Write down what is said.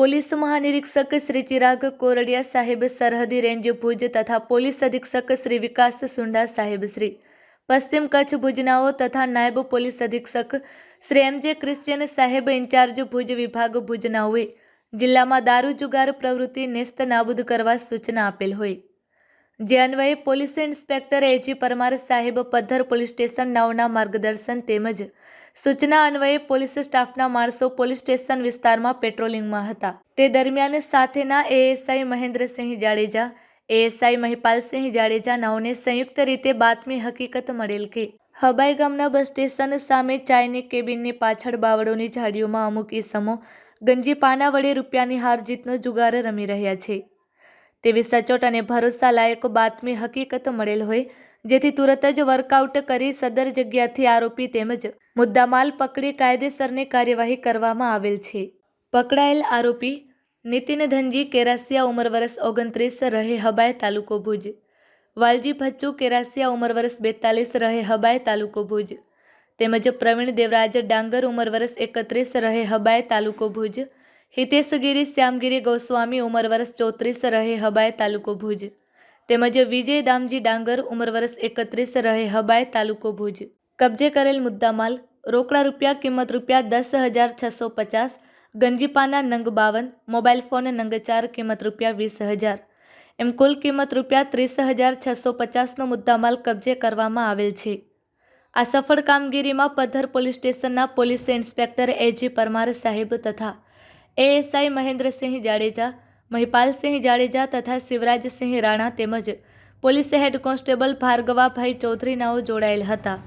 Police મહાનિરીક્ષક Shri Chirag Kordia સાહેબ, સરહદી range Bhuj તથા પોલીસ અધિક્ષક શ્રી વિકાસ સુંડા સાહેબ શ્રી પશ્ચિમ કચ્છ ભુજનાઓ તથા નાયબ પોલીસ અધિક્ષક શ્રી એમ.જે. ક્રિશ્ચિયન સાહેબ, ઇન્ચાર્જ ભુજ વિભાગ ભુજનાઓએ જિલ્લામાં દારૂ જુગાર પ્રવૃત્તિ નેસ્ત નાબૂદ કરવા સૂચના આપેલ હોય, જે અન્વયે પોલીસ ઇન્સ્પેક્ટર એ.જી. પરમાર સાહેબ, પદ્ધર પોલીસ સ્ટેશન નાઓના માર્ગદર્શન તેમજ સૂચના અન્વયે પોલીસ સ્ટાફના માણસો પોલીસ સ્ટેશન વિસ્તારમાં પેટ્રોલિંગમાં હતા. તે દરમિયાન સાથેના એએસઆઈ મહેન્દ્રસિંહ જાડેજા, એએસઆઈ મહિપાલસિંહ જાડેજા નાઓને સંયુક્ત રીતે બાતમી હકીકત મળેલ કે હબાઈ ગામના બસ સ્ટેશન સામે ચાયની કેબિનની પાછળ બાવળોની ઝાડીઓમાં અમુક ઈસમો ગંજી પાના વડે રૂપિયાની હાર જીતનો જુગાર રમી રહ્યા છે. તેવી સચોટ અને ભરોસા લાયક બાતમી હકીકત મળેલ હોય, જેથી તુરત જ વર્કઆઉટ કરી સદર જગ્યાથી આરોપી તેમજ મુદ્દામાલ પકડી કાયદેસરની કાર્યવાહી કરવામાં આવેલ છે. પકડાયેલ આરોપી નીતિન ધનજી કેરાસિયા, ઉંમર વર્ષ 29, રહે હબાઈ, તાલુકો ભુજ. વાલજી ભચ્ચુ કેરાસિયા, ઉંમર વર્ષ 42, રહે હબાઈ, તાલુકો ભુજ. તેમજ પ્રવીણ દેવરાજ ડાંગર, ઉંમર વર્ષ 31, રહે હબાઈ, તાલુકો ભુજ. હિતેશગીરી શ્યામગીરી ગોસ્વામી, ઉંમર વર્ષ 34, રહે હબાઈ, તાલુકો ભુજ. તેમજ વિજય દામજી ડાંગર, ઉંમર વર્ષ 31, રહે હબાઈ, તાલુકો ભુજ. કબજે કરેલ મુદ્દામાલ રોકડા રૂપિયા કિંમત રૂપિયા 10,650, ગંજીપાના નંગ 52, મોબાઈલ ફોન નંગ 4 કિંમત રૂપિયા 20,000, એમ કુલ કિંમત રૂપિયા 30,650નો મુદ્દામાલ કબજે કરવામાં આવેલ છે. આ સફળ કામગીરીમાં પદ્ધર પોલીસ સ્ટેશનના પોલીસ ઇન્સ્પેક્ટર એ.જી. પરમાર સાહેબ તથા એએસઆઈ મહેન્દ્રસિંહ જાડેજા, મહિપાલસિંહ જાડેજા તથા શિવરાજસિંહ રાણા તેમજ પોલીસ હેડ કોન્સ્ટેબલ ભાર્ગવાભાઈ ચૌધરી નાઓ જોડાયેલ હતા.